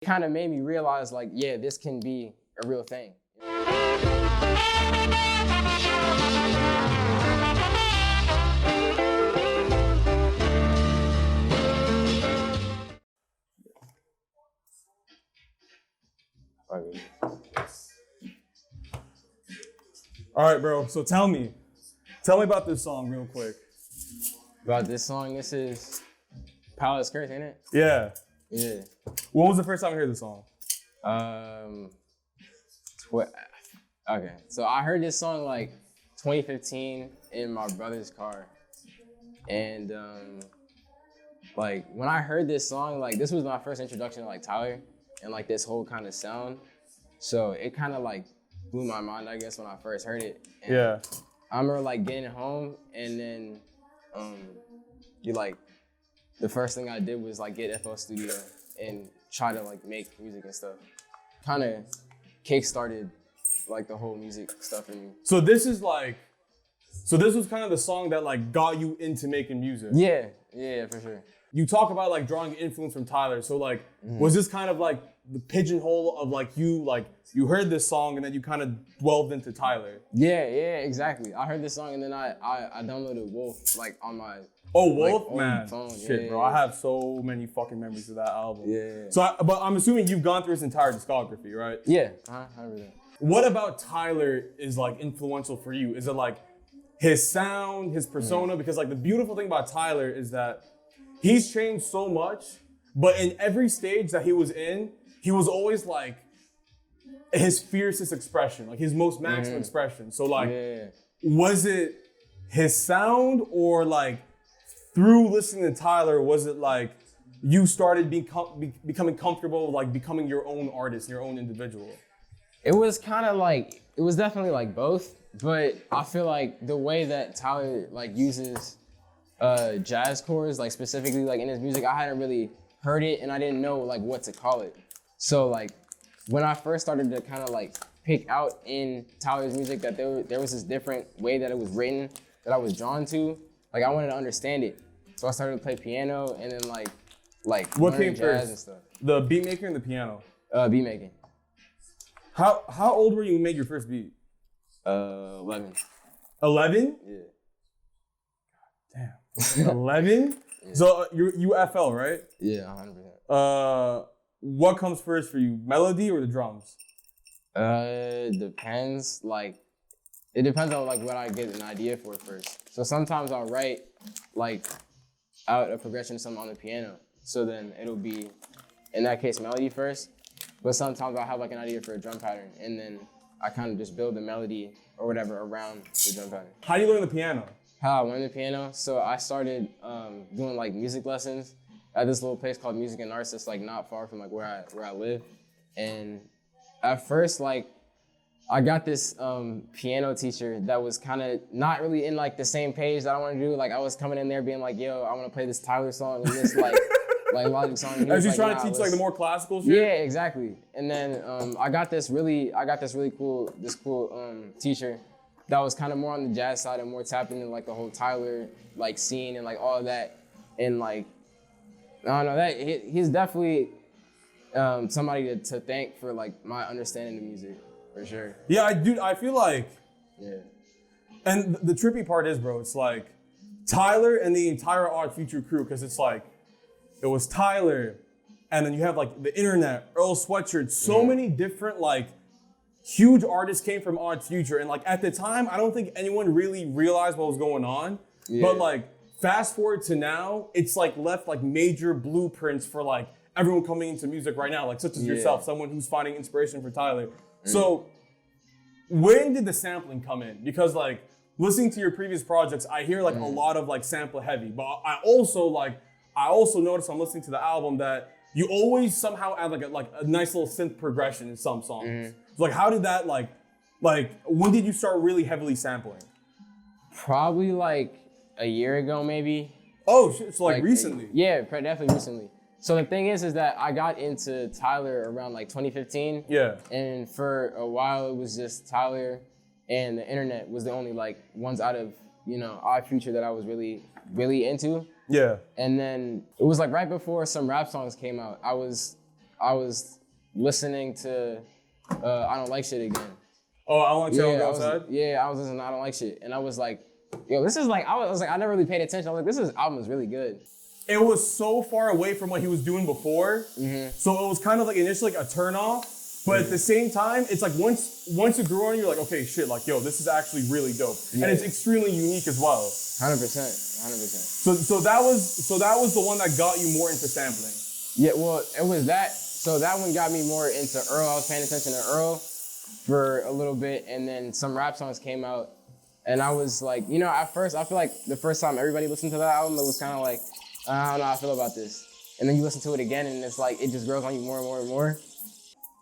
It kind of made me realize like, yeah, this can be a real thing. All right, bro. So tell me about this song real quick. About this song, this is Palette Skirts, ain't it? Yeah. Yeah. When was the first time you heard this song? Okay, so I heard this song like 2015 in my brother's car, and like when I heard this song, like this was my first introduction to like Tyler and like this whole kind of sound. So it kind of like blew my mind, I guess, when I first heard it. And Yeah. I remember like getting home and then the first thing I did was like get FL Studio and try to like make music and stuff. Kind of kick-started like the whole music stuff in me. So this was kind of the song that like got you into making music. Yeah, for sure. You talk about like drawing influence from Tyler. So like, was this kind of like the pigeonhole of like you heard this song and then you kind of delved into Tyler? Yeah, exactly. I heard this song and then I downloaded Wolf like on my Wolf, like, man. phone. Shit, bro. I have so many fucking memories of that album. Yeah. So, but I'm assuming you've gone through his entire discography, right? Yeah. 100%. What about Tyler is like influential for you? Is it like his sound, his persona? Because like the beautiful thing about Tyler is that he's changed so much, but in every stage that he was in, he was always like his fiercest expression, like his most maximum expression. So like, was it his sound or like through listening to Tyler, was it like you started becoming comfortable with like becoming your own artist, your own individual? It was kind of like, it was definitely like both, but I feel like the way that Tyler like uses jazz chords, like specifically like in his music, I hadn't really heard it and I didn't know like what to call it. So like when I first started to kind of like pick out in Tyler's music that there was this different way that it was written that I was drawn to, like I wanted to understand it. So I started to play piano and then like What learn came jazz first? and stuff. The beat maker and the piano? Beat making. How old were you when you made your first beat? 11. 11? Yeah. Damn. 11? Yeah. So you FL, right? Yeah, 100%. What comes first for you, melody or the drums? Depends. Like, it depends on like what I get an idea for first. So sometimes I'll write like out a progression of something on the piano. So then it'll be, in that case, melody first. But sometimes I'll have like an idea for a drum pattern and then I kind of just build the melody or whatever around the drum pattern. How do you learn the piano? How I learned the piano? So I started doing like music lessons at this little place called Music and Arts that's like not far from like where I live. And at first, like, I got this piano teacher that was kind of not really in like the same page that I want to do. Like I was coming in there being like, yo, I want to play this Tyler song and this like Logic song. As you trying to teach like the more classical shit? Yeah, exactly. And then I got this really cool teacher that was kind of more on the jazz side and more tapped into like the whole Tyler like scene and like all of that. And like, I don't know, that he's definitely somebody to thank for like my understanding of music, for sure. Yeah, I feel like, yeah. And the trippy part is, bro, it's like Tyler and the entire Odd Future crew, because it's like, it was Tyler, and then you have like the internet, Earl Sweatshirt, so many different like huge artists came from Odd Future. And like at the time, I don't think anyone really realized what was going on. Yeah. But like fast forward to now, it's like left like major blueprints for like everyone coming into music right now, like such as yourself, someone who's finding inspiration for Tyler. So when did the sampling come in? Because like listening to your previous projects, I hear like a lot of like sample heavy, but I also noticed I'm listening to the album that you always somehow add like a nice little synth progression in some songs. So like how did that like when did you start really heavily sampling? Probably like a year ago maybe. Oh shit, so like recently? Yeah, definitely recently. So the thing is that I got into Tyler around like 2015. Yeah. And for a while it was just Tyler and the internet was the only like ones out of, Odd Future that I was really, really into. Yeah. And then it was like right before some rap songs came out. I was I was listening to I Don't Like Shit again. Oh, I want to go outside? I was listening to I Don't Like Shit. And I was like, yo, this is like, I was like, I never really paid attention. I was like, this album is really good. It was so far away from what he was doing before. So it was kind of like initially like a turn off. But at the same time, it's like once it grew on you, you're like, okay, shit, like, yo, this is actually really dope. And it's extremely unique as well. 100%. So that was the one that got you more into sampling. Yeah, well, it was that. So that one got me more into Earl. I was paying attention to Earl for a little bit, and then some rap songs came out. And I was like, you know, at first, I feel like the first time everybody listened to that album, it was kind of like, I don't know how I feel about this. And then you listen to it again, and it's like, it just grows on you more and more and more.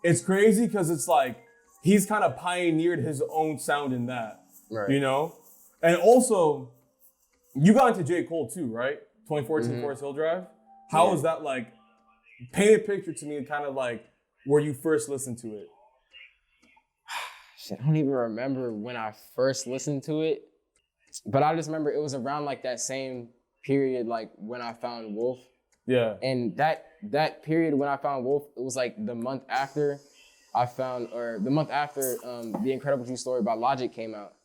It's crazy because it's like, he's kind of pioneered his own sound in that, you know? And also, you got into J. Cole too, right? 2014 Forest Hill Drive. How was that like? Paint a picture to me, kind of like where you first listened to it. Shit, I don't even remember when I first listened to it, but I just remember it was around like that same period, like when I found Wolf. Yeah. And that period when I found Wolf, it was like the month after The Incredible True Story by Logic came out.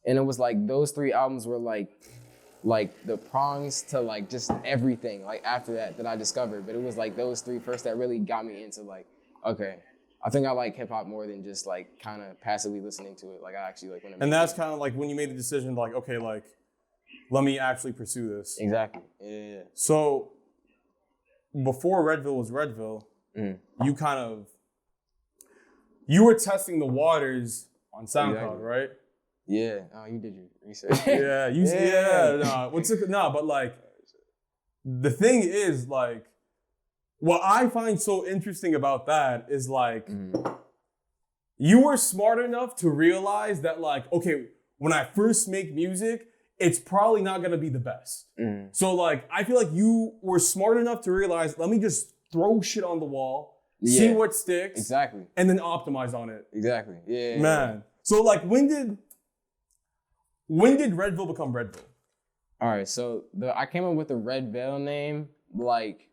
And it was like those three albums were like the prongs to like just everything like after that I discovered. But it was like those three first that really got me into like, okay, I think I like hip hop more than just like kind of passively listening to it. Like I actually like when And that's kind of like when you made the decision like, okay, like let me actually pursue this. Exactly. Yeah. So before Redveil was Redveil, you were testing the waters on SoundCloud, right? Yeah. Oh, you did your research. But like, the thing is, like, what I find so interesting about that is like, you were smart enough to realize that like, okay, when I first make music, it's probably not gonna be the best. So like, I feel like you were smart enough to realize, let me just throw shit on the wall, see what sticks. Exactly. And then optimize on it. Exactly. Yeah. Man. So like, when did Redveil become Redveil? All right, so I came up with the Redveil name like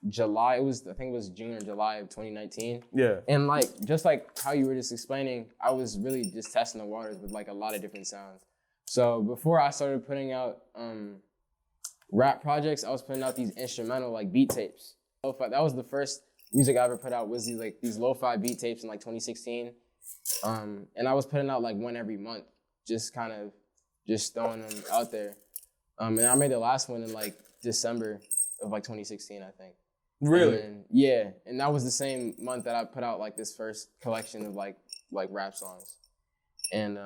July. I think it was June or July of 2019. Yeah. And like just like how you were just explaining, I was really just testing the waters with like a lot of different sounds. So before I started putting out rap projects, I was putting out these instrumental like beat tapes. Lo-fi, that was the first music I ever put out, was these lo-fi beat tapes in like 2016. And I was putting out like one every month, just kind of just throwing them out there. And I made the last one in like December of like 2016, I think. Really? And that was the same month that I put out like this first collection of like rap songs. And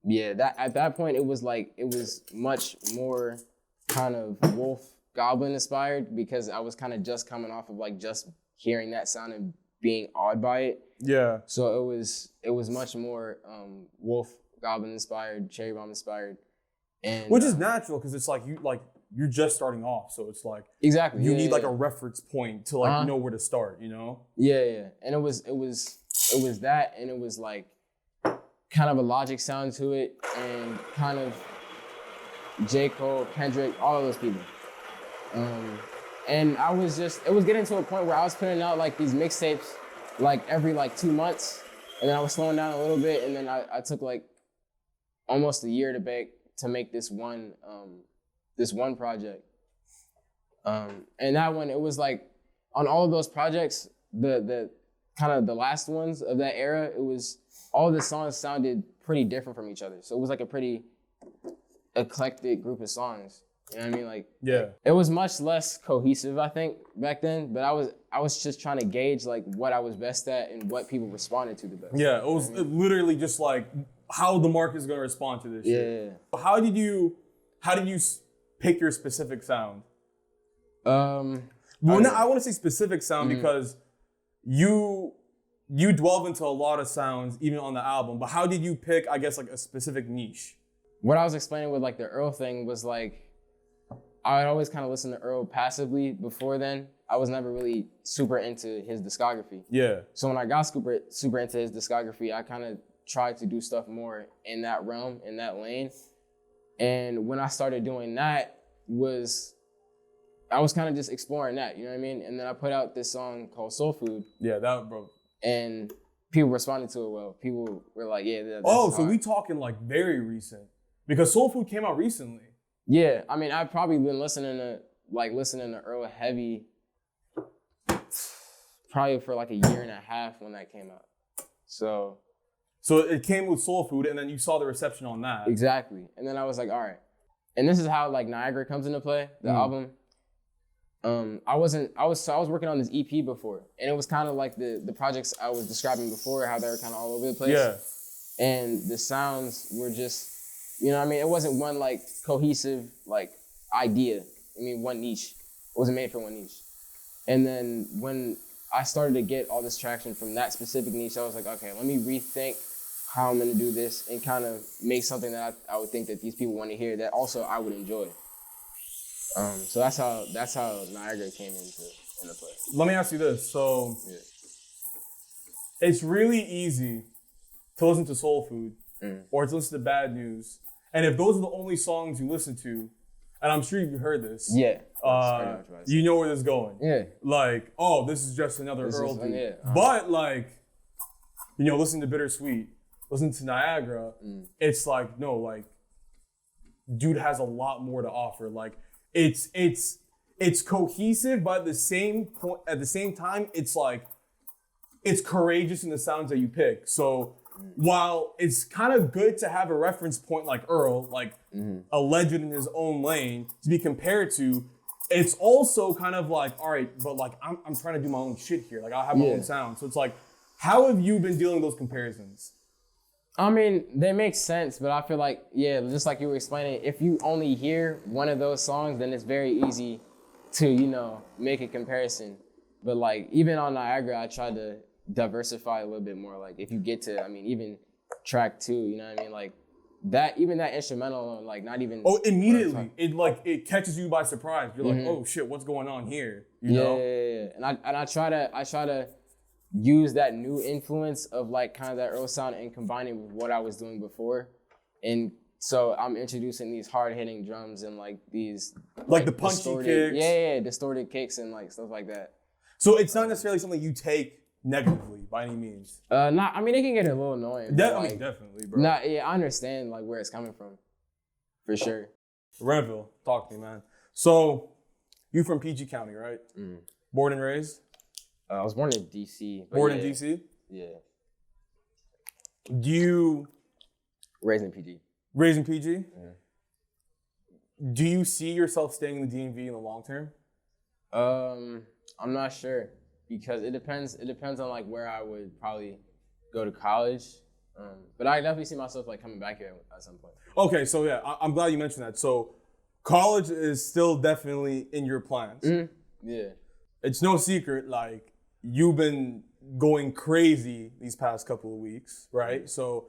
that at that point it was much more kind of Wolf Goblin inspired, because I was kind of just coming off of like just hearing that sound and being awed by it. Yeah. So it was much more Wolf Goblin inspired, Cherry Bomb inspired. And which is natural, because it's like you're just starting off, so it's like exactly you need like a reference point to like know where to start, you know? Yeah. And it was that, and it was like kind of a Logic sound to it, and kind of J. Cole, Kendrick, all of those people. And it was getting to a point where I was putting out like these mixtapes like every like 2 months, and then I was slowing down a little bit, and then I took like almost a year to make this one project. And that one, it was like on all of those projects, the kind of the last ones of that era, it was all the songs sounded pretty different from each other. So it was like a pretty eclectic group of songs. You know what I mean? Like, yeah, it was much less cohesive, I think, back then. But I was just trying to gauge like what I was best at and what people responded to the best. Yeah, it was literally just like how the market is gonna respond to this shit. Yeah. How did you pick your specific sound? I want to say specific sound because you delve into a lot of sounds even on the album. But how did you pick, I guess, like a specific niche? What I was explaining with like the Earl thing was like, I would always kind of listen to Earl passively before then. I was never really super into his discography. Yeah. So when I got super into his discography, I kind of tried to do stuff more in that realm, in that lane. And when I started doing that I was kind of just exploring that, you know what I mean? And then I put out this song called Soul Food. Yeah, that, bro. And people responded to it well. People were like, yeah, that's Oh, so hard. we talking like very recent. Because Soul Food came out recently. Yeah, I mean, I've probably been listening to Earl heavy probably for like a year and a half when that came out. So it came with Soul Food, and then you saw the reception on that. Exactly. And then I was like, all right. And this is how like Niagara comes into play, the album. I was working on this EP before, and it was kind of like the projects I was describing before, how they were kind of all over the place. Yeah. And the sounds were just, you know what I mean? It wasn't one like cohesive like idea. I mean, one niche. It wasn't made for one niche. And then when I started to get all this traction from that specific niche, I was like, okay, let me rethink how I'm gonna do this and kind of make something that I would think that these people want to hear that also I would enjoy. So that's how Niagara came into play. Let me ask you this. So Yeah. it's really easy to listen to Soul Food or to listen to Bad News. And if those are the only songs you listen to, and I'm sure you've heard this, Yeah. you know where this is going. Yeah. Like, oh, this is just another Earl dude. Yeah. But like, you know, listen to Bittersweet, listen to Niagara, it's like, no, like, dude has a lot more to offer. Like, it's cohesive, but at the same time, it's like, it's courageous in the sounds that you pick. So while it's kind of good to have a reference point like Earl, like a legend in his own lane to be compared to, it's also kind of like, all right, but like I'm trying to do my own shit here. Like I have my own sound. So it's like, how have you been dealing with those comparisons? I mean, they make sense, but I feel like, yeah, just like you were explaining, if you only hear one of those songs, then it's very easy to, you know, make a comparison. But like, even on Niagara, I tried to diversify a little bit more. Like, if you get to, I mean, even track 2, you know what I mean? Like, that, even that instrumental, like, not even. Oh, immediately. It catches you by surprise. You're like, oh shit, what's going on here? You know? Yeah. And I try to use that new influence of like kind of that Earl sound and combine it with what I was doing before. And so I'm introducing these hard hitting drums and like these like the punchy kicks. Yeah, distorted kicks and like stuff like that. So it's not necessarily something you take negatively by any means. I mean, it can get a little annoying. Definitely, bro. I understand like where it's coming from, for sure. Redveil, talk to me, man. So you from PG County, right? Born and raised? I was born in DC. Born in DC? Yeah. Do you Raised in PG. Raised in PG? Do you see yourself staying in the DMV in the long term? I'm not sure because it depends on like where I would probably go to college. But I definitely see myself like coming back here at some point. Okay, so yeah, I'm glad you mentioned that. So college is still definitely in your plans. Yeah. It's no secret, like you've been going crazy these past couple of weeks, right? So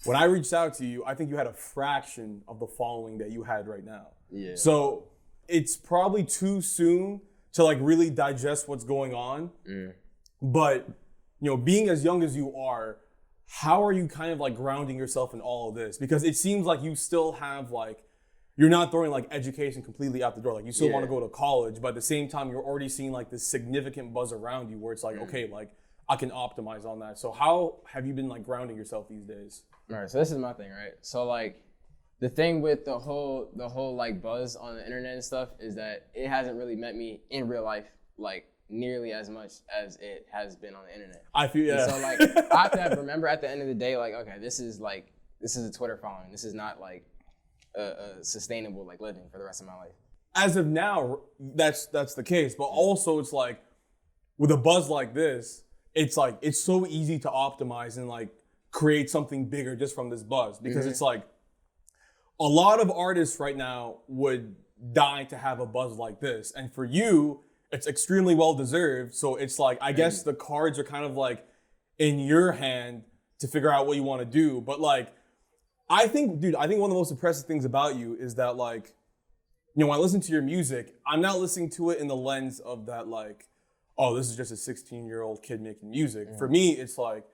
when I reached out to you, I think you had a fraction of the following that you had right now. Yeah. So it's probably too soon to like really digest what's going on. But, you know, being as young as you are, how are you kind of like grounding yourself in all of this? Because it seems like you still have like, you're not throwing like education completely out the door. Like you still want to go to college, but at the same time, you're already seeing like this significant buzz around you where it's like, okay, like I can optimize on that. So how have you been like grounding yourself these days? All right, so this is my thing, right? So like the thing with the whole like buzz on the internet and stuff is that it hasn't really met me in real life like nearly as much as it has been on the internet. I feel, yeah. And so like I have to remember at the end of the day, like, okay, this is a Twitter following. This is not like a sustainable like living for the rest of my life. As of now, that's the case. But also it's like with a buzz like this, it's like it's so easy to optimize and like create something bigger just from this buzz. Because it's like a lot of artists right now would die to have a buzz like this. And for you, it's extremely well deserved. So it's like I guess the cards are kind of like in your hand to figure out what you want to do. But like I think one of the most impressive things about you is that like, you know, when I listen to your music, I'm not listening to it in the lens of that like, oh, this is just a 16-year-old kid making music. For me, it's like,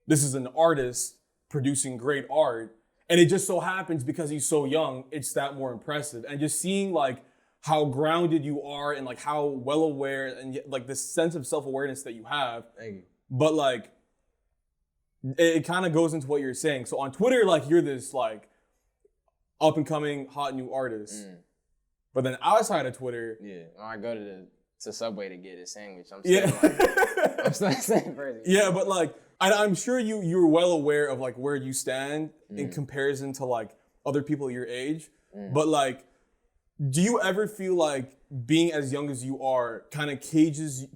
this is an artist producing great art. And it just so happens because he's so young, it's that more impressive. And just seeing like how grounded you are and like how well aware and like this sense of self-awareness that you have. Thank you. But like, it kind of goes into what you're saying. So on Twitter, like you're this like up and coming hot new artist. But then outside of Twitter, when I go to Subway to get a sandwich, I'm still the same person. Yeah, but like I'm sure you're well aware of like where you stand in comparison to like other people your age. But like, do you ever feel like being as young as you are kind of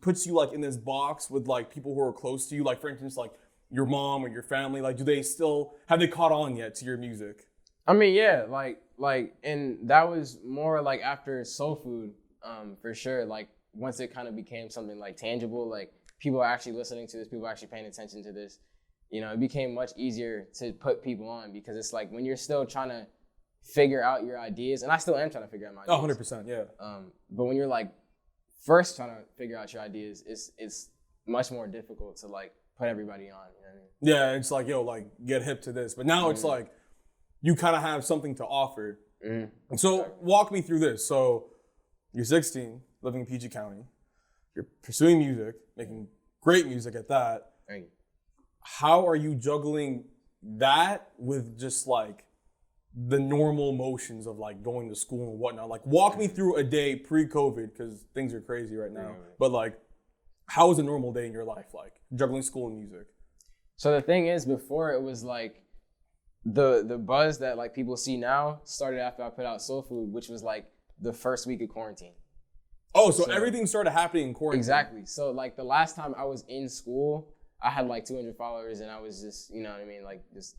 puts you like in this box with like people who are close to you? Like for instance, like your mom or your family, like have they caught on yet to your music? I mean, yeah, like, and that was more like after Soul Food, for sure. Like once it kind of became something like tangible, like people are actually listening to this, people are actually paying attention to this, you know, it became much easier to put people on because it's like when you're still trying to figure out your ideas, and I still am trying to figure out my ideas. 100%, yeah. But when you're like first trying to figure out your ideas, it's much more difficult to like put everybody on, you know what I mean? Yeah, it's like, yo, like get hip to this. But now it's like, you kind of have something to offer. And so walk me through this. So you're 16, living in PG County. You're pursuing music, making great music at that. Thank you. How are you juggling that with just like the normal motions of like going to school and whatnot? Like walk me through a day pre-COVID, because things are crazy right now. But like, how was a normal day in your life like juggling school and music? So the thing is, before it was like, the buzz that like people see now started after I put out Soul Food, which was like the first week of quarantine. Oh, so everything started happening in quarantine. Exactly. So like the last time I was in school, I had like 200 followers and I was just, you know what I mean? Like just,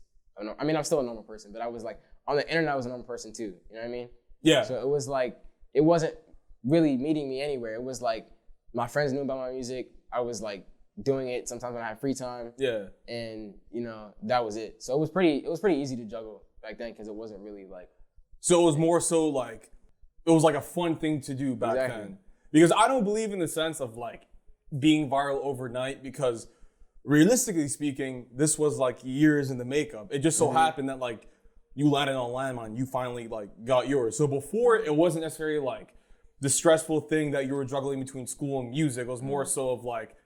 I mean, I'm still a normal person, but I was like, on the internet, I was a normal person too. You know what I mean? Yeah. So it was like, it wasn't really meeting me anywhere. It was like, my friends knew about my music. I was like doing it sometimes when I had free time. Yeah. And you know, that was it. So it was pretty easy to juggle back then because it wasn't really like. So it was more so like, it was like a fun thing to do back then. Because I don't believe in the sense of like being viral overnight, because realistically speaking, this was like years in the makeup. It just so happened that like you landed on Landmine, you finally like got yours. So before, it wasn't necessarily like the stressful thing that you were juggling between school and music. It was more so of like,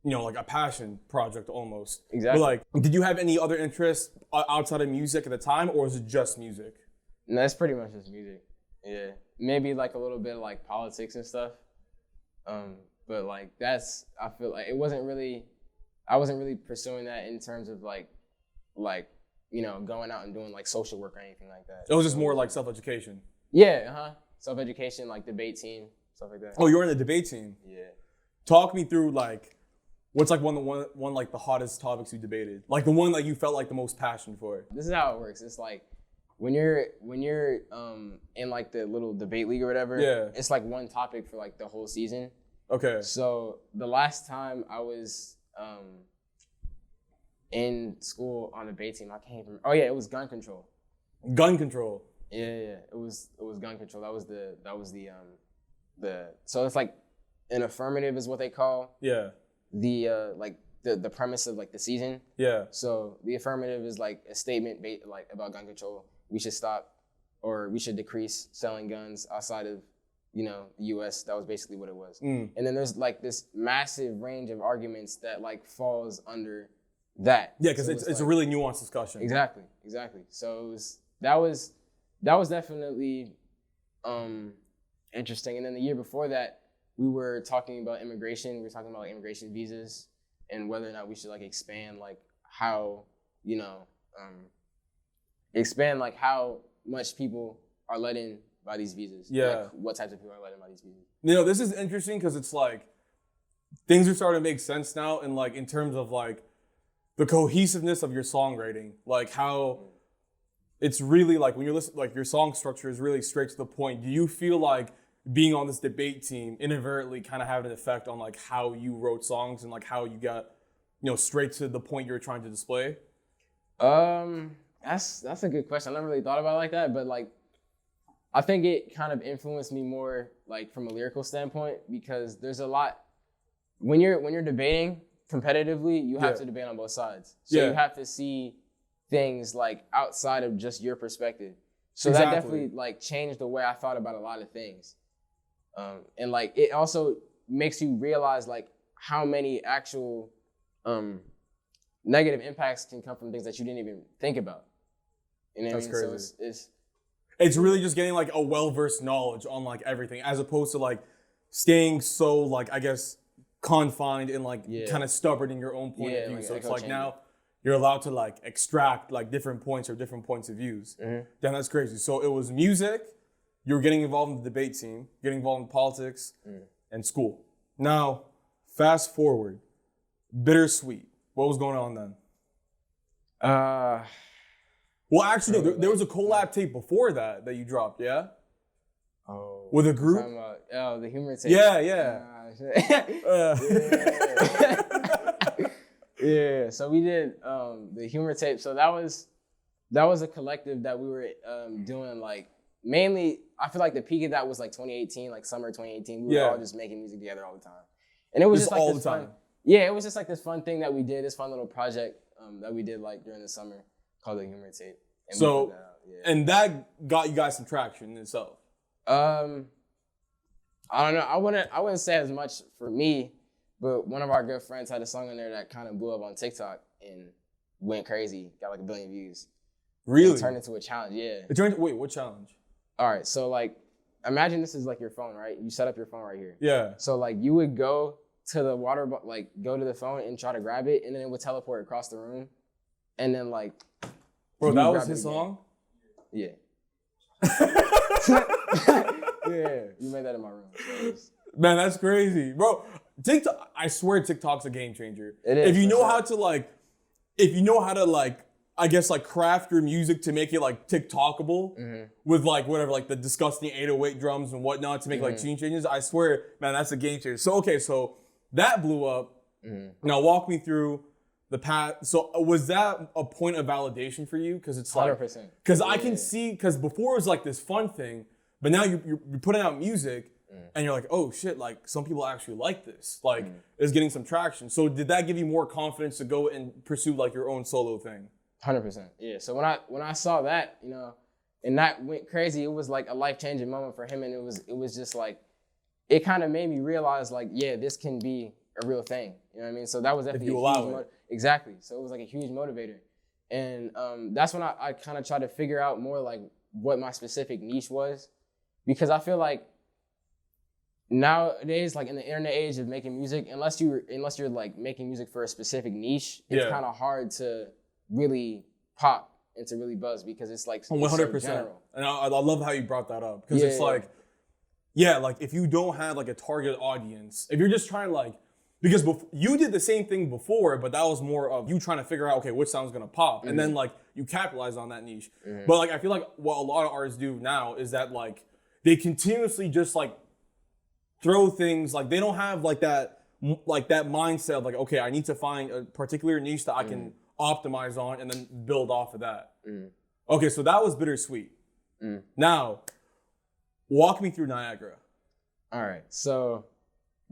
you know, like a passion project almost. Exactly. But like, did you have any other interests outside of music at the time, or was it just music? No, it's pretty much just music. Yeah, maybe like a little bit of like politics and stuff. But like I feel like I wasn't really pursuing that in terms of like, you know, going out and doing like social work or anything like that. It was just more like self-education. Yeah, self-education, like debate team, stuff like that. Oh, you were in the debate team? Yeah. Talk me through like, what's like one like the hottest topics you debated? Like the one that you felt like the most passion for? This is how it works. It's like, when you're in like the little debate league or whatever, it's like one topic for like the whole season. Okay. So the last time I was in school on the debate team, I can't even remember. Oh yeah, it was gun control. Gun control. Yeah. It was gun control. That was the so it's like an affirmative is what they call. Yeah. The like the premise of like the season. Yeah. So the affirmative is like a statement like about gun control. We should stop, or we should decrease selling guns outside of, you know, the U.S. That was basically what it was. And then there's like this massive range of arguments that like falls under that. Yeah, because so it's like, a really nuanced discussion. Exactly. So that was definitely interesting. And then the year before that, we were talking about immigration. We were talking about like immigration visas and whether or not we should like expand like how, you know, expand like how much people are let in by these visas. Yeah. Like, what types of people are let in by these visas. You know, this is interesting because it's like things are starting to make sense now, and like in terms of like the cohesiveness of your songwriting, like how it's really like when you're listening, like your song structure is really straight to the point. Do you feel like being on this debate team inadvertently kind of had an effect on like how you wrote songs and like how you got, you know, straight to the point you were trying to display? That's a good question. I never really thought about it like that, but like I think it kind of influenced me more like from a lyrical standpoint, because there's a lot when you're debating competitively, you have to debate on both sides. So you have to see things like outside of just your perspective. So that definitely like changed the way I thought about a lot of things. And like it also makes you realize like how many actual negative impacts can come from things that you didn't even think about. You know what I mean? Crazy. So it's really just getting like a well-versed knowledge on like everything, as opposed to like staying so like, I guess, confined and like kind of stubborn in your own point of view. Like so it's like now you're allowed to like extract like different points or different points of views. Damn, that's crazy. So it was music, you were getting involved in the debate team, getting involved in politics, and school. Now, fast forward, Bittersweet. What was going on then? Well, actually, no, there was a collab tape before that you dropped, yeah? Oh. With a group? The humor tape. Yeah. Yeah, so we did the humor tape. So that was a collective that we were doing like mainly. I feel like the peak of that was like 2018, like summer 2018. We were all just making music together all the time, and it was just like all this the time. Fun, yeah, it was just like this fun thing that we did, this fun little project that we did like during the summer called the humor tape. And so and that got you guys some traction in itself. I don't know. I wouldn't say as much for me, but one of our good friends had a song on there that kind of blew up on TikTok and went crazy, got like 1 billion views. Really? It turned into a challenge, yeah. Wait, what challenge? All right, so like, imagine this is like your phone, right? You set up your phone right here. Yeah. So like, you would go to the go to the phone and try to grab it, and then it would teleport across the room, and then like. Bro, that was his song? Yeah. Yeah, you made that in my room. So man, that's crazy. Bro, TikTok, I swear TikTok's a game changer. It is. If you know how to like, I guess like craft your music to make it like TikTokable with like whatever, like the disgusting 808 drums and whatnot to make like tune changes, I swear, man, that's a game changer. So, okay, so that blew up. Now walk me through the path. So was that a point of validation for you? Because it's like, 100%. Because I can see, because before it was like this fun thing, but now you're putting out music and you're like, oh shit, like some people actually like this. Like it's getting some traction. So did that give you more confidence to go and pursue like your own solo thing? 100%. Yeah. So when I saw that, you know, and that went crazy, it was like a life-changing moment for him. And it was just like, it kind of made me realize like, yeah, this can be a real thing. You know what I mean? So that was definitely if you allow it. Exactly. So it was like a huge motivator. And that's when I kind of tried to figure out more like what my specific niche was. Because I feel like nowadays, like in the internet age of making music, unless you're like making music for a specific niche, it's kind of hard to really pop and to really buzz because it's like 100%. So general. And I love how you brought that up because it's like, like if you don't have like a target audience, if you're just trying to like, because you did the same thing before, but that was more of you trying to figure out, okay, which sound's gonna pop, and then like you capitalize on that niche. But like I feel like what a lot of artists do now is that like they continuously just like throw things, like they don't have like that mindset of like, okay, I need to find a particular niche that I can optimize on and then build off of that. Okay, so that was Bittersweet. Now, walk me through Niagara. All right, so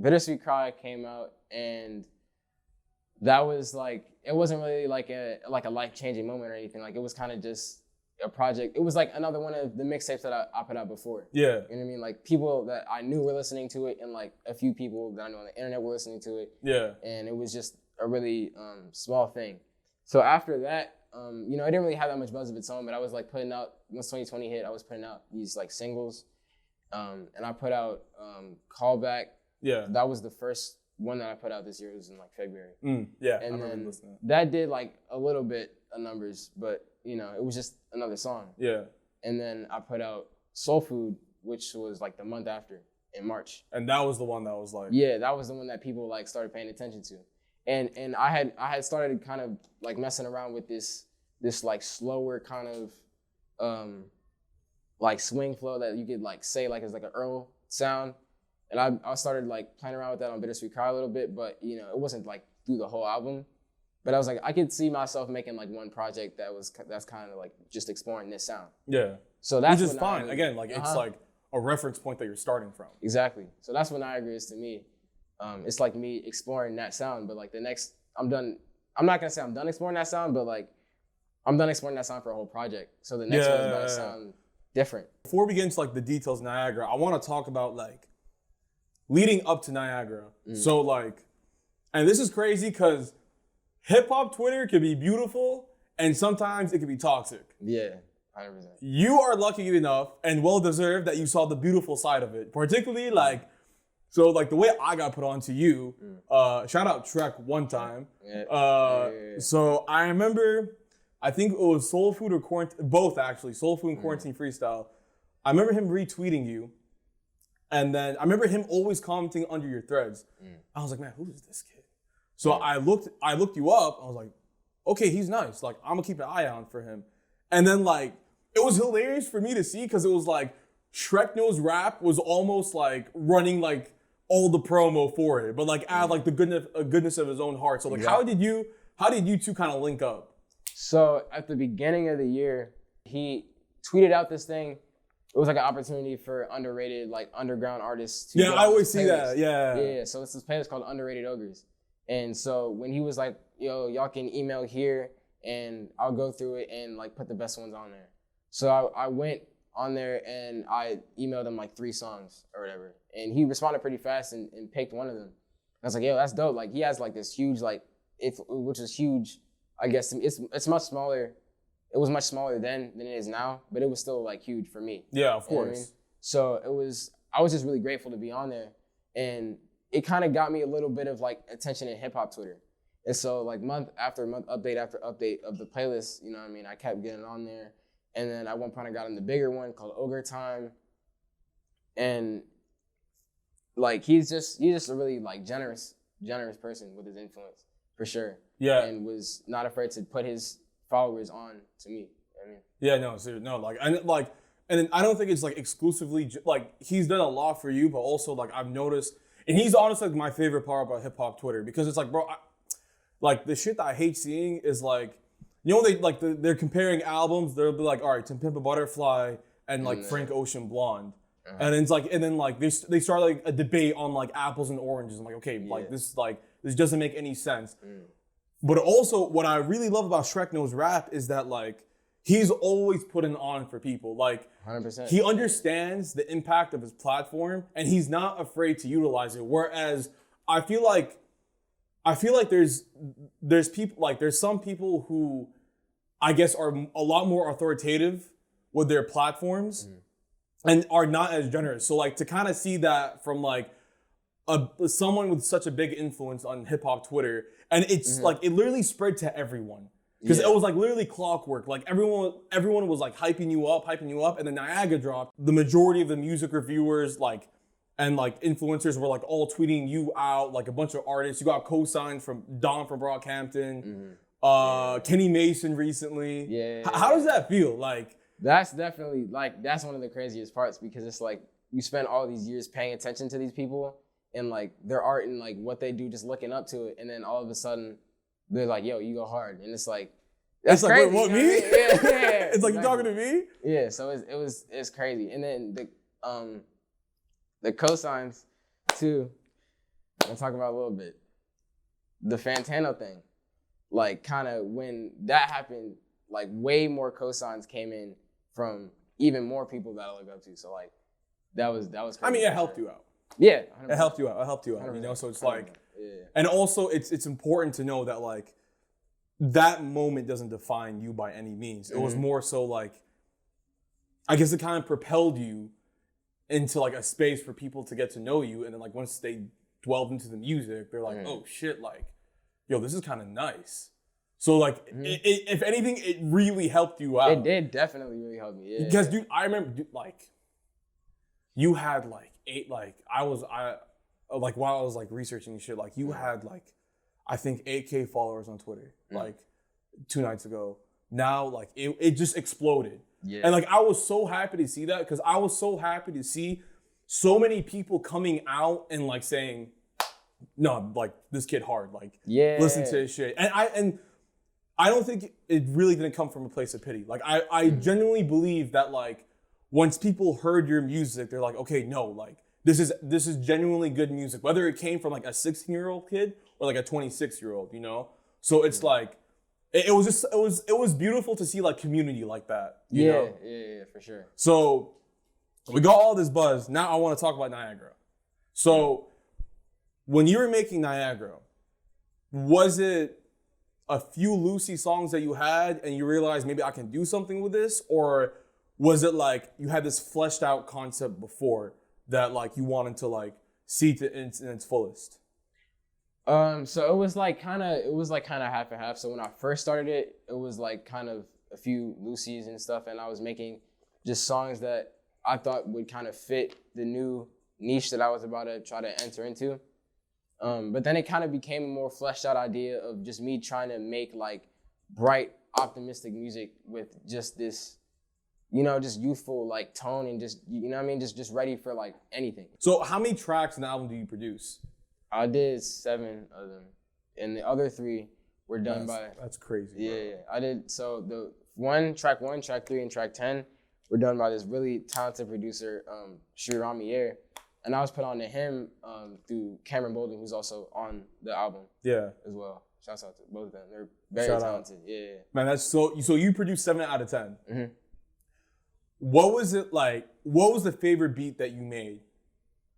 Bittersweet Cry came out, and that was like, it wasn't really like a life-changing moment or anything. Like it was kind of just a project. It was like another one of the mixtapes that I put out before. Yeah. You know what I mean? Like people that I knew were listening to it, and like a few people that I know on the internet were listening to it. Yeah. And it was just a really small thing. So after that, you know, it didn't really have that much buzz of its own, but I was like putting out, once 2020 hit, I was putting out these like singles. And I put out Callback. Yeah. That was the first one that I put out this year. It was in like February. Yeah. And then that did like a little bit of numbers, but you know, it was just another song. Yeah. And then I put out Soul Food, which was like the month after, in March. And that was the one that was like... Yeah, that was the one that people like started paying attention to. And I had started kind of like messing around with this like slower kind of like swing flow that you could like say like it's like an Earl sound. And I started like playing around with that on Bittersweet Cry a little bit, but you know, it wasn't like through the whole album. But I was like, I could see myself making like one project that's kind of like just exploring this sound. Yeah. So that's which is fine. Again, like it's like a reference point that you're starting from. Exactly. So that's what Niagara is to me. It's like me exploring that sound, but like the next, I'm done. I'm not gonna say I'm done exploring that sound, but like I'm done exploring that sound for a whole project. So the next one is gonna sound different. Before we get into like the details of Niagara, I want to talk about like leading up to Niagara. So like, and this is crazy because hip hop Twitter can be beautiful and sometimes it can be toxic. Yeah, 100%. You are lucky enough and well deserved that you saw the beautiful side of it. Particularly like, so like the way I got put on to you, shout out Trek one time. So I remember, I think it was Soul Food or Quarantine, both actually, Soul Food and Quarantine Freestyle. I remember him retweeting you. And then I remember him always commenting under your threads. I was like, man, who is this kid? So I looked you up. I was like, okay, he's nice. Like, I'm gonna keep an eye out for him. And then like, it was hilarious for me to see because it was like Shrek Knows Rap was almost like running like all the promo for it, but like add like the goodness of his own heart. So like, how did you two kind of link up? So at the beginning of the year, he tweeted out this thing. It was like an opportunity for underrated, like underground artists to. Yeah, I always see that. Yeah. So it's this playlist called Underrated Ogres. And so when he was like, yo, y'all can email here and I'll go through it and like put the best ones on there. So I went on there and I emailed him like 3 songs or whatever. And he responded pretty fast and picked one of them. I was like, yo, that's dope. Like he has like this huge, like, which is huge, I guess. It's much smaller. It was much smaller then than it is now, but it was still like huge for me. Yeah, of course. You know what I mean? So I was just really grateful to be on there. And it kind of got me a little bit of like attention in hip hop Twitter. And so like month after month, update after update of the playlist, you know what I mean? I kept getting on there. And then at one point I got in the bigger one called Ogre Time. And like, he's just a really like generous person with his influence for sure. Yeah. And was not afraid to put his followers on to me. You know what I mean? Yeah, no, seriously, no, and I don't think it's like exclusively like he's done a lot for you, but also like I've noticed, and he's honestly like my favorite part about hip hop Twitter because it's like, bro, like the shit that I hate seeing is like, you know, they're comparing albums. They'll be like, all right, To Pimp a Butterfly and like Frank Ocean Blonde, and it's like, and then like they start like a debate on like apples and oranges. I'm like, okay, like this doesn't make any sense. But also, what I really love about Shrek Knows Rap is that like he's always putting on for people. Like 100%. He understands the impact of his platform, and he's not afraid to utilize it. Whereas I feel like there's people like there's some people who I guess are a lot more authoritative with their platforms and are not as generous. So like to kind of see that from like someone with such a big influence on hip hop Twitter. And it's like, it literally spread to everyone. Because it was like literally clockwork. Like everyone was like hyping you up. And then Niagara dropped. The majority of the music reviewers and influencers were like all tweeting you out. Like a bunch of artists. You got co-signed from Don from Brockhampton. Kenny Mason recently. Yeah. How does that feel? Like, that's definitely like, that's one of the craziest parts because it's like you spend all these years paying attention to these people and like their art and like what they do, just looking up to it, and then all of a sudden they're like, "Yo, you go hard," and it's like, that's like, crazy. Wait, what, me? Yeah. It's like, exactly. You talking to me? Yeah. So it's crazy, and then the cosigns too. I'm gonna talk about a little bit. The Fantano thing, like kind of when that happened, like way more cosigns came in from even more people that I look up to. So like that was crazy. I mean, it helped you out. Yeah, 100%. It helped you out. You know, so it's like, and also it's important to know that like that moment doesn't define you by any means. It was more so like, I guess it kind of propelled you into like a space for people to get to know you, and then like once they delve into the music, they're like, oh shit, like, yo, this is kind of nice. So like, if anything, it really helped you out. It did definitely really help me. Yeah. Because dude, I remember like, you had like while I was like researching shit, like you had like, I think 8K followers on Twitter, like 2 nights ago. Now like it just exploded. Yeah. And like I was so happy to see that because I was so happy to see so many people coming out and like saying, no, like this kid hard, like listen to his shit. And I don't think it really didn't come from a place of pity. Like I genuinely believe that like once people heard your music, they're like, okay, no, like this is genuinely good music, whether it came from like a 16-year-old kid or like a 26-year-old, you know? So it's like, it was beautiful to see like community like that. You know? Yeah, for sure. So we got all this buzz. Now I want to talk about Niagara. So when you were making Niagara, was it a few Lucy songs that you had and you realized maybe I can do something with this? Or was it like you had this fleshed out concept before that like you wanted to like see it in its fullest? So it was like kind of half and half. So when I first started it, it was like kind of a few Lucy's and stuff, and I was making just songs that I thought would kind of fit the new niche that I was about to try to enter into. But then it kind of became a more fleshed out idea of just me trying to make like bright, optimistic music with just this, just youthful like tone and just, just ready for like anything. So how many tracks in the album do you produce? I did 7 of them, and the other 3 were done by. That's crazy. Yeah, I did. So the track 1, track 3, and track 10 were done by this really talented producer, Sriram, and I was put on to him through Cameron Bolden, who's also on the album. Yeah, as well. Shouts out to both of them. They're very talented. Yeah. Man, that's so you produced 7 out of 10. Mm-hmm. What was it like? What was the favorite beat that you made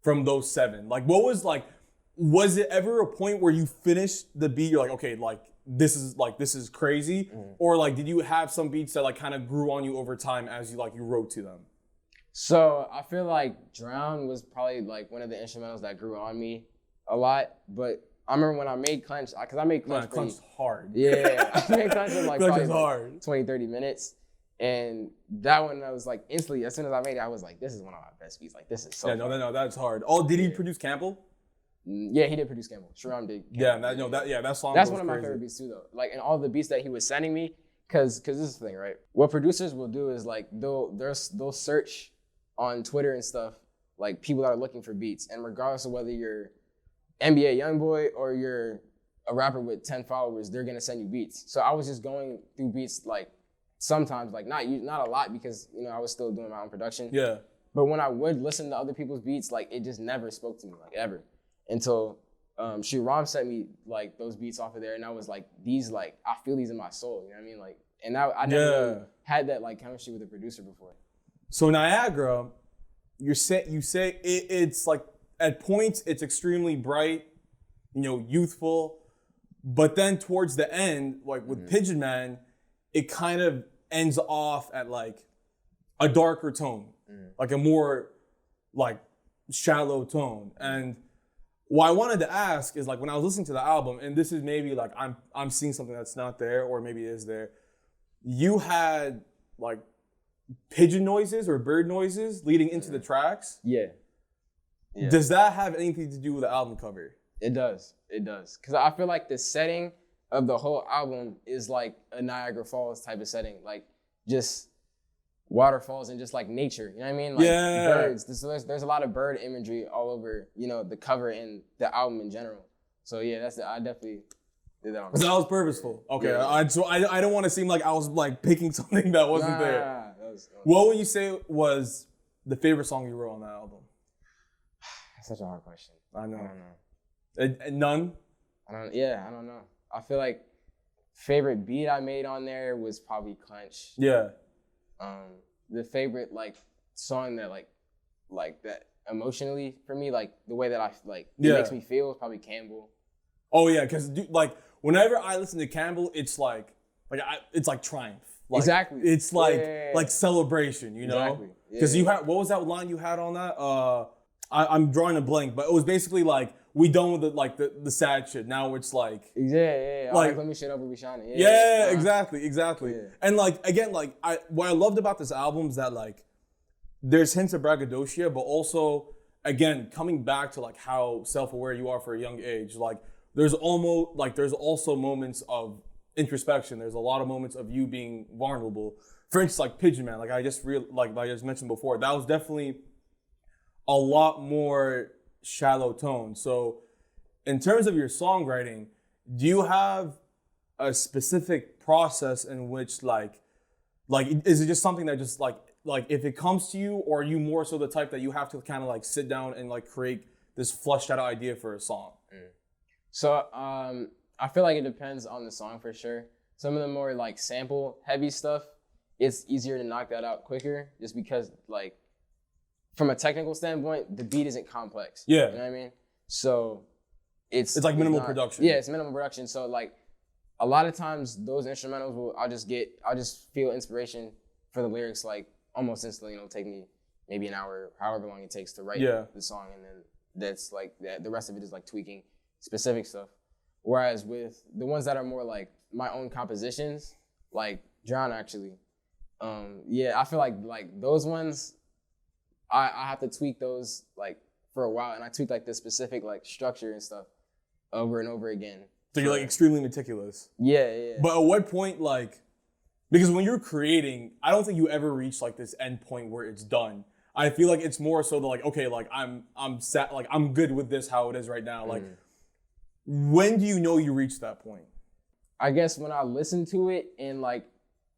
from those 7? Like, what was like? Was it ever a point where you finished the beat, you're like, okay, like this is crazy? Mm-hmm. Or like, did you have some beats that like kind of grew on you over time as you wrote to them? So I feel like Drown was probably like one of the instrumentals that grew on me a lot. But I remember when I made Clench, because I made Clench Clench hard. Yeah, I made Clench in like probably hard. 20, 30 minutes. And that one, I was like, instantly, as soon as I made it, I was like, this is one of my best beats. Like, this is so fun. No, that's hard. Oh, did he produce Campbell? Yeah, he did produce Campbell. Sriram did. Campbell. That song. That's one of my favorite beats too, though. Like, and all the beats that he was sending me, because this is the thing, right? What producers will do is like they'll search on Twitter and stuff, like people that are looking for beats, and regardless of whether you're NBA YoungBoy or you're a rapper with 10 followers, they're gonna send you beats. So I was just going through beats like sometimes, like not a lot, because I was still doing my own production. Yeah. But when I would listen to other people's beats, like it just never spoke to me, like ever. Until Sriram sent me like those beats off of there, and I was like, these like I feel these in my soul. You know what I mean? Like, and I never really had that like chemistry with a producer before. So Niagara, you say it's like at points it's extremely bright, youthful, but then towards the end, like with Pigeon Man, it kind of ends off at like a darker tone, like a more like shallow tone. And what I wanted to ask is like when I was listening to the album, and this is maybe like I'm seeing something that's not there, or maybe it is there. You had like pigeon noises or bird noises leading into the tracks. Yeah. Does that have anything to do with the album cover? It does. Because I feel like the setting of the whole album is like a Niagara Falls type of setting, like just waterfalls and just like nature, you know what I mean? Like birds. So there's a lot of bird imagery all over, the cover and the album in general. So yeah, I definitely did that on purpose. That was purposeful. Okay, yeah. I don't want to seem like I was like picking something that wasn't there. What would you say was the favorite song you wrote on that album? That's such a hard question. I know. I don't know. None? I don't know. I feel like favorite beat I made on there was probably Clench. Yeah. The favorite like song that like that emotionally for me, like the way that I like it makes me feel is probably Campbell. Oh yeah, because like whenever I listen to Campbell, it's like it's like triumph. Like, exactly. It's like like celebration, Exactly. Because you had, what was that line you had on that? I'm drawing a blank, but it was basically like we done with the sad shit. Now it's like like let me shit over, we shining. Exactly. Yeah. And like again, like what I loved about this album is that like there's hints of braggadocio, but also again coming back to like how self-aware you are for a young age. Like there's also moments of introspection. There's a lot of moments of you being vulnerable. For instance, like Pigeon Man, like I just mentioned before, that was definitely a lot more shallow tone. So in terms of your songwriting, do you have a specific process in which like is it just something that just like if it comes to you, or are you more so the type that you have to kind of like sit down and like create this fleshed out idea for a song? So I feel like it depends on the song for sure. Some of the more like sample heavy stuff, it's easier to knock that out quicker just because like from a technical standpoint, the beat isn't complex. Yeah. You know what I mean? So it's like minimal not, production. Yeah, it's minimal production. So like a lot of times those instrumentals I'll just feel inspiration for the lyrics like almost instantly. It'll take me maybe an hour, however long it takes to write the song, and then that's like that. The rest of it is like tweaking specific stuff. Whereas with the ones that are more like my own compositions, like Drown actually, I feel like those ones, I have to tweak those like for a while, and I tweak like the specific like structure and stuff over and over again. So you're like extremely meticulous. Yeah. But at what point, like, because when you're creating, I don't think you ever reach like this end point where it's done. I feel like it's more so that like, okay, like I'm set, like I'm good with this how it is right now. Like, when do you know you reach that point? I guess when I listen to it and like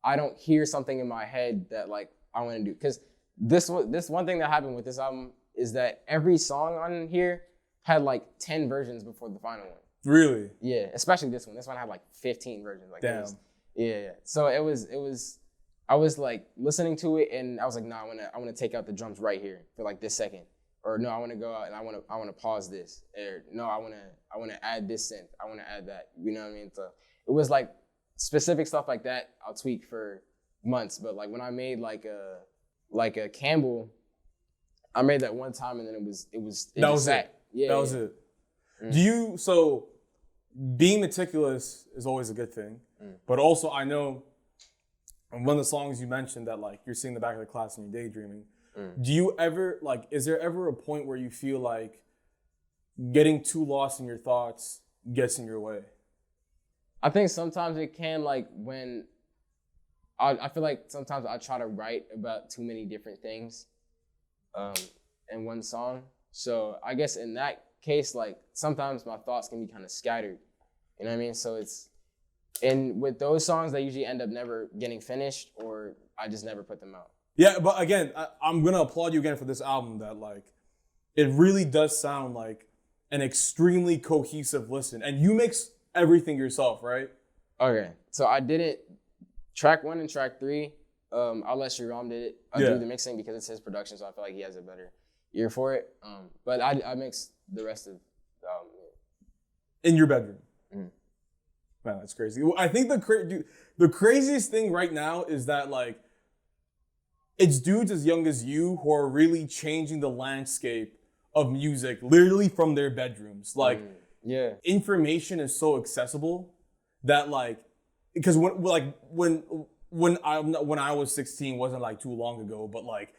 I don't hear something in my head that like I want to do. Because this one thing that happened with this album is that every song on here had like 10 versions before the final one. Really? Yeah, especially this one. This one had like 15 versions. Like, damn. Yeah. So it was. I was like listening to it and I was like, nah, I want to take out the drums right here for like this second, or no, I want to go out and I want to pause this, or no, I want to add this synth, I want to add that. You know what I mean? So it was like specific stuff like that. I'll tweak for months, but like when I made like a Campbell, I made that one time and then it was that was it. Yeah, that was it. Do you, so being meticulous is always a good thing, but also I know one of the songs you mentioned that like you're seeing the back of the class and you're daydreaming. Do you ever like, is there ever a point where you feel like getting too lost in your thoughts gets in your way? I think sometimes it can, like when I feel like sometimes I try to write about too many different things in one song. So I guess in that case, like sometimes my thoughts can be kind of scattered. You know what I mean? So and with those songs, they usually end up never getting finished, or I just never put them out. Yeah, but again, I'm gonna applaud you again for this album. That like, it really does sound like an extremely cohesive listen, and you mix everything yourself, right? Okay, so I did it. Track 1 and track 3, I'll let Shiram did it. I do the mixing because it's his production, so I feel like he has a better ear for it. But I mixed the rest of the album. In your bedroom. Man, that's crazy. I think the craziest thing right now is that like, it's dudes as young as you who are really changing the landscape of music literally from their bedrooms. Like, information is so accessible that like, because when I was 16 wasn't like too long ago, but like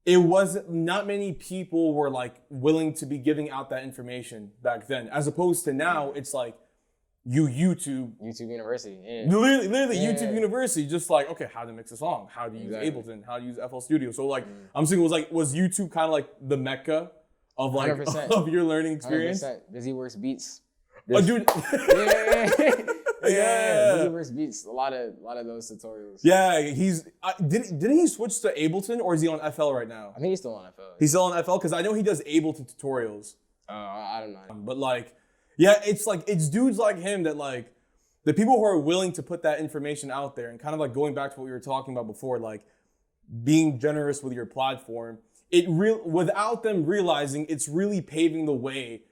it wasn't, not many people were like willing to be giving out that information back then, as opposed to now it's like YouTube University. Yeah. Literally YouTube University, just like, okay, how to mix a song, how to use Ableton, how to use FL Studio. So like, I'm thinking was YouTube kind of like the mecca of like 100%. Of your learning experience? 100%. BusyWorks Beats. Oh, dude. Yeah. BusyWorks Beats. A lot of those tutorials. Yeah, didn't he switch to Ableton, or is he on FL right now? I think he's still on FL. He's still on FL because I know he does Ableton tutorials. I don't know. But like, yeah, it's dudes like him that like, the people who are willing to put that information out there, and kind of like going back to what we were talking about before, like being generous with your platform, without them realizing it's really paving the way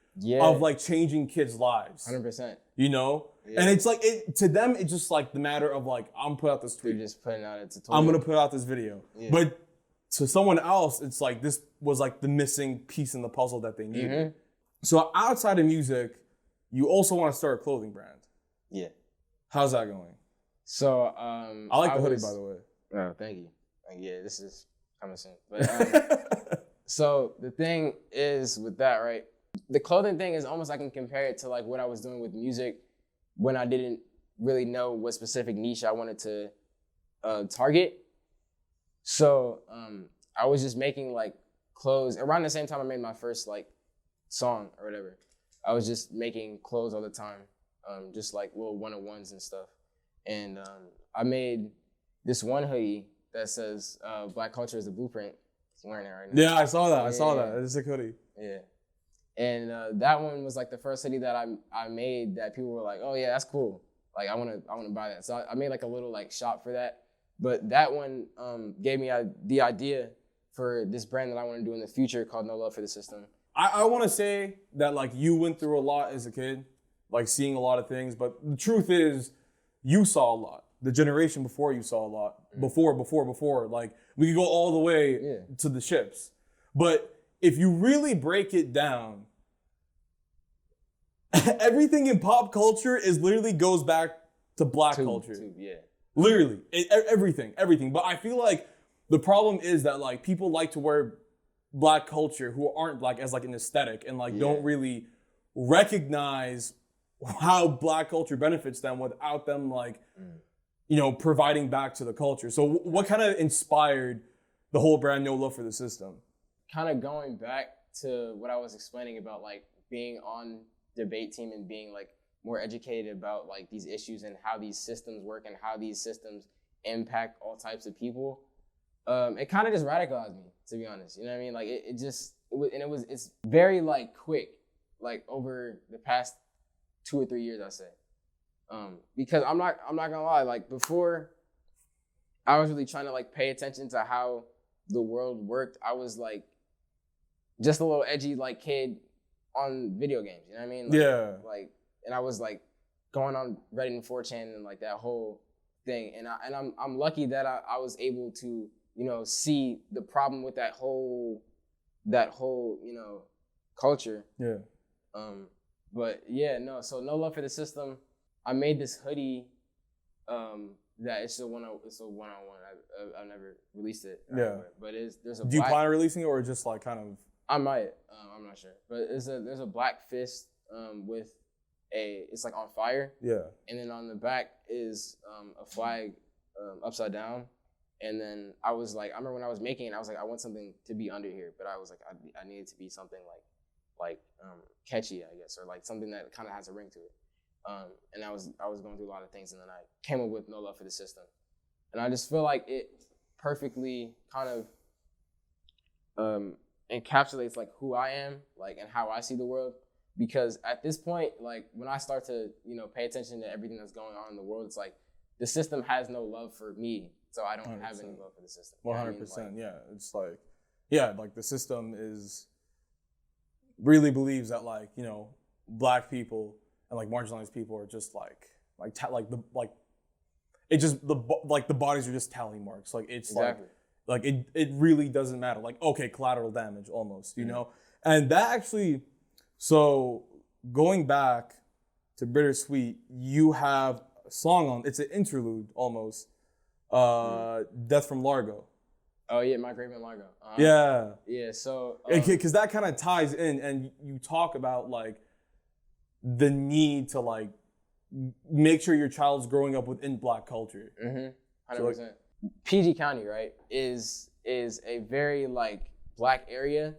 of like changing kids' lives. 100%. You know? Yeah. And it's like, to them, it's just like the matter of like, I'm put out this tweet. You're just putting out a tutorial. I'm gonna put out this video. Yeah. But to someone else, it's like, this was like the missing piece in the puzzle that they needed. So outside of music, you also want to start a clothing brand. Yeah. How's that going? So I like the hoodie, by the way. Oh, thank you. Yeah, this is coming soon. But so the thing is with that, right? The clothing thing is almost, I can compare it to like what I was doing with music when I didn't really know what specific niche I wanted to target. So I was just making like clothes around the same time I made my first like song or whatever. I was just making clothes all the time, just like little one-on-ones and stuff. And I made this one hoodie that says Black Culture is the Blueprint. I'm wearing it right now. Yeah, I saw that. I saw that. It's a hoodie. Yeah. And that one was like the first hoodie that I made that people were like, oh yeah, that's cool. Like I wanna buy that. So I made like a little like shop for that. But that one gave me the idea for this brand that I want to do in the future called No Love for the System. I want to say that like you went through a lot as a kid, like seeing a lot of things, but the truth is you saw a lot. The generation before you saw a lot. Before. Like we could go all the way to the ships. But if you really break it down, everything in pop culture is literally goes back to black culture. Literally, everything. But I feel like the problem is that like people like to wear black culture who aren't black as like an aesthetic and like don't really recognize how black culture benefits them without them like, you know, providing back to the culture. So what kind of inspired the whole brand No Love for the System? Kind of going back to what I was explaining about like being on debate team and being like more educated about like these issues and how these systems work and how these systems impact all types of people. It kind of just radicalized me, to be honest. You know what I mean? Like it's very like quick, like over the past 2 or 3 years, I say. Because I'm not gonna lie, like before I was really trying to like pay attention to how the world worked, I was like just a little edgy like kid on video games, you know what I mean? Like, like, and I was like going on Reddit and 4chan and like that whole thing. And I'm lucky that I was able to, you know, see the problem with that whole, you know, culture. But yeah, no, so No Love for the System. I made this hoodie that it's a one-on-one. I've never released it. But there's a Do you plan on releasing it or just like kind of? I might. I'm not sure. But there's a black fist with it's like on fire. And then on the back is a flag upside down. And then I was like, I remember when I was making it, I was like, I want something to be under here. But I was like, I needed to be something like catchy, I guess, or like something that kind of has a ring to it. And I was going through a lot of things, and then I came up with No Love for the System. And I just feel like it perfectly kind of encapsulates like who I am, like, and how I see the world. Because at this point, like when I start to, you know, pay attention to everything that's going on in the world, it's like the system has no love for me, so I don't 100%. Have any love for the system. 100%, yeah. It's like, like the system really believes that like, you know, black people and like marginalized people are just the bodies are just tally marks. Like it's like it really doesn't matter. Like, okay, collateral damage almost, you know? And that actually, so going back to Bittersweet, you have a song on, it's an interlude almost, Death from Largo. Oh yeah, My Grave in Largo. Yeah, so. Because that kind of ties in, and you talk about like the need to like make sure your child's growing up within black culture. 100%. So, like, PG County, right, is a very like black area.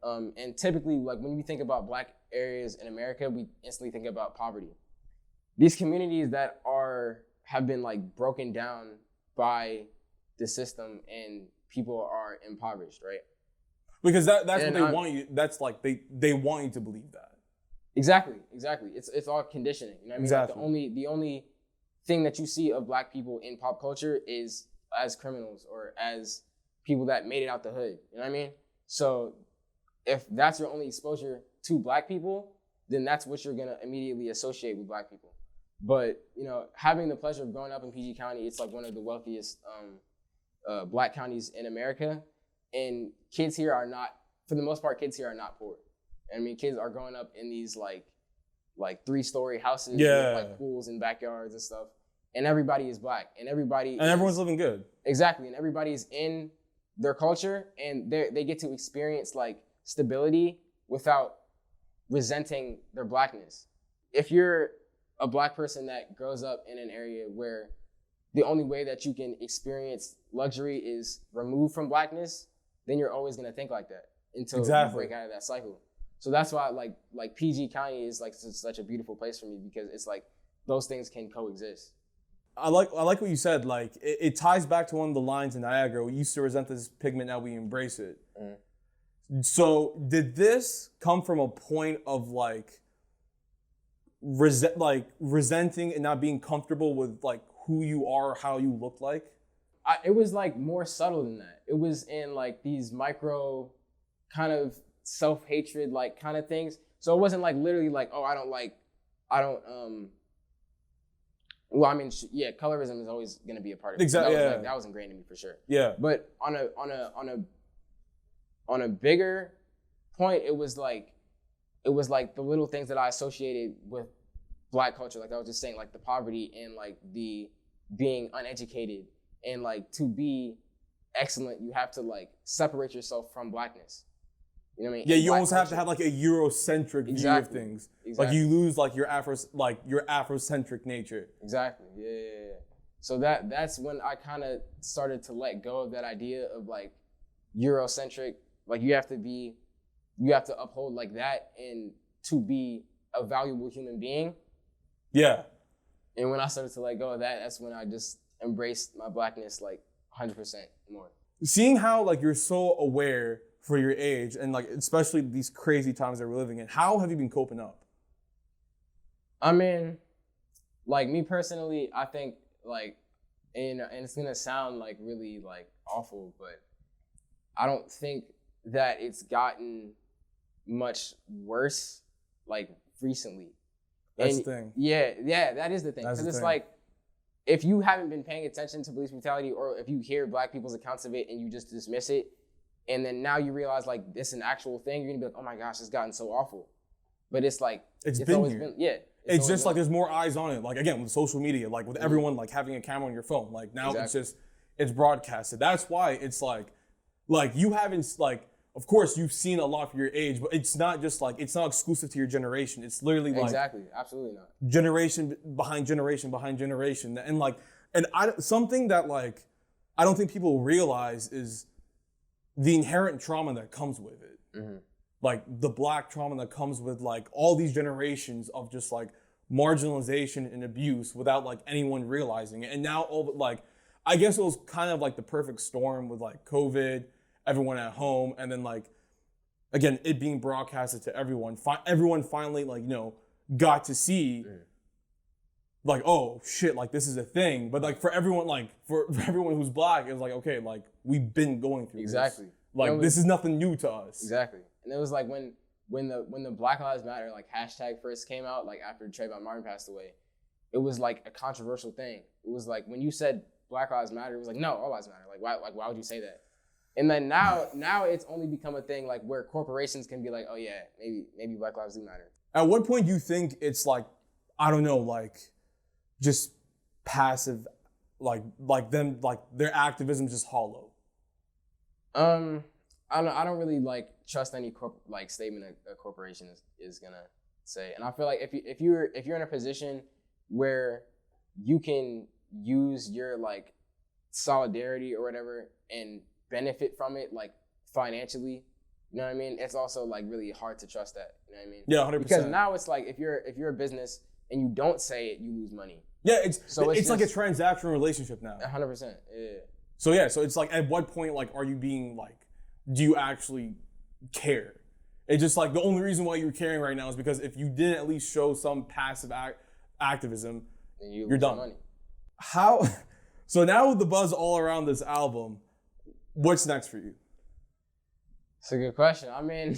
And typically, like when we think about black areas in America, we instantly think about poverty. These communities that have been like broken down by the system, and people are impoverished, right? Because that's what they want you. That's like they want you to believe that. Exactly. It's all conditioning. You know what I mean? Exactly. Like the only thing that you see of black people in pop culture is as criminals or as people that made it out the hood. You know what I mean? So if that's your only exposure to black people, then that's what you're gonna immediately associate with black people. But you know, having the pleasure of growing up in PG County, it's like one of the wealthiest black counties in America, and kids here are not, for the most part, poor. I mean, kids are growing up in these like 3-story houses with like pools and backyards and stuff, and everybody is black, and everyone's living good. Exactly, and everybody's in their culture, and they get to experience like stability without resenting their blackness. If you're a black person that grows up in an area where the only way that you can experience luxury is removed from blackness, then you're always gonna think like that until you break out of that cycle. So that's why like PG County is like such a beautiful place for me, because it's like those things can coexist. I like what you said. Like it ties back to one of the lines in Niagara. We used to resent this pigment, now we embrace it. So did this come from a point of like resenting and not being comfortable with like who you are, how you look like? it was like more subtle than that. It was in like these micro kind of self-hatred like kind of things. So it wasn't like literally like, oh, well, I mean, yeah, colorism is always going to be a part of it. Exactly. So that was ingrained in me for sure. Yeah. But on a bigger point, it was like the little things that I associated with Black culture. Like I was just saying, like the poverty and like the being uneducated, and like to be excellent, you have to like separate yourself from Blackness. You know what I mean? Yeah, in you Black almost have to culture. have like a Eurocentric view of things. Exactly. Like you lose like your Afrocentric nature. Exactly. Yeah. So that's when I kind of started to let go of that idea of like Eurocentric. Like you have to uphold like that and to be a valuable human being. Yeah. And when I started to let go of that, that's when I just embraced my Blackness like 100% more. Seeing how like you're so aware for your age and like especially these crazy times that we're living in, how have you been coping up? I mean, like me personally, I think like, and it's gonna sound like really like awful, but I don't think that it's gotten much worse like recently. That's the thing. Yeah, that is the thing. Because it's like, if you haven't been paying attention to police brutality, or if you hear Black people's accounts of it and you just dismiss it, and then now you realize like it's an actual thing, you're gonna be like, oh my gosh, it's gotten so awful. But it's like, it's always been, yeah. It's just like there's more eyes on it. Like again, with social media, like with everyone like having a camera on your phone. Like now it's broadcasted. That's why it's like you haven't like, of course you've seen a lot for your age, but it's not just like, it's not exclusive to your generation. It's literally like exactly, absolutely not. Generation behind generation behind generation, something that like I don't think people realize is the inherent trauma that comes with it. Mm-hmm. Like the Black trauma that comes with like all these generations of just like marginalization and abuse without like anyone realizing it. And now I guess it was kind of like the perfect storm with like COVID, everyone at home, and then like, again, it being broadcasted to everyone. Everyone finally like, got to see like, oh shit, like this is a thing. But like for everyone who's Black, it was like, okay, like we've been going through this. Like this is nothing new to us. Exactly. And it was like when the Black Lives Matter like hashtag first came out, like after Trayvon Martin passed away, it was like a controversial thing. It was like when you said Black Lives Matter, it was like, no, all lives matter. Like why would you say that? And then now it's only become a thing like where corporations can be like, oh yeah, maybe Black lives do matter. At what point do you think it's like, I don't know, like just passive, like them, like their activism is just hollow? I don't really like trust any statement a corporation is gonna say. And I feel like if you're in a position where you can use your like solidarity or whatever and benefit from it like financially, you know what I mean? It's also like really hard to trust that. You know what I mean? Yeah, 100%. Because now it's like if you're a business and you don't say it, you lose money. Yeah, it's like a transactional relationship now. 100%. Yeah. So it's like at what point like are you being like, do you actually care? It's just like the only reason why you're caring right now is because if you didn't at least show some passive activism, then you're done. Money. How? So now with the buzz all around this album, what's next for you? It's a good question. I mean,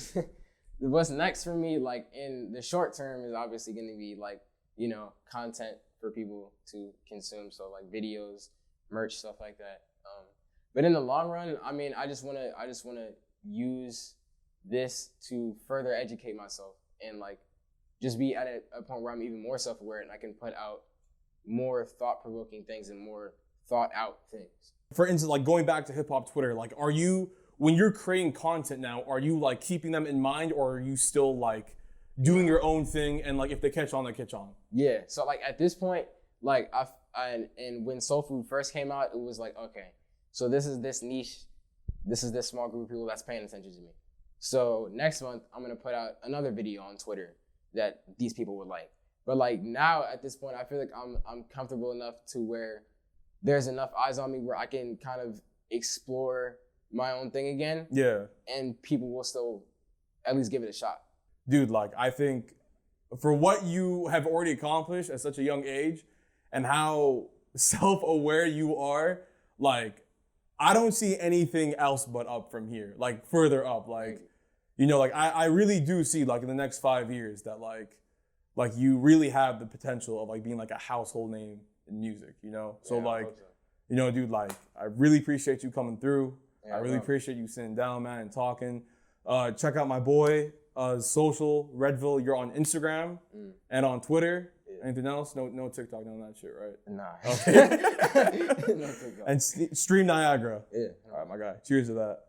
what's next for me, like in the short term, is obviously going to be like, content for people to consume. So like videos, merch, stuff like that. But in the long run, I mean, I just want to use this to further educate myself and like just be at a point where I'm even more self-aware and I can put out more thought-provoking things and more thought-out things. For instance, like going back to hip hop Twitter, like when you're creating content now, are you like keeping them in mind, or are you still like doing your own thing and like if they catch on, they catch on? Yeah. So like at this point, like and when Soul Food first came out, it was like, okay, so this is this niche, this is this small group of people that's paying attention to me. So next month, I'm gonna put out another video on Twitter that these people would like. But like now at this point, I feel like I'm comfortable enough to where there's enough eyes on me where I can kind of explore my own thing again. Yeah. And people will still at least give it a shot. Dude, like I think for what you have already accomplished at such a young age and how self-aware you are, like, I don't see anything else but up from here, like further up. Like, you know, like I really do see like in the next 5 years that like you really have the potential of like being like a household name in music, you know? So like, you know, dude, like I really appreciate you coming through. I really appreciate you sitting down, man, and talking. Check out my boy, social, Redveil. You're on Instagram and on Twitter. Anything else? No TikTok, none of that shit, right? Nah. Okay. No TikTok. And stream Niagara. Yeah. All right, my guy. Cheers to that.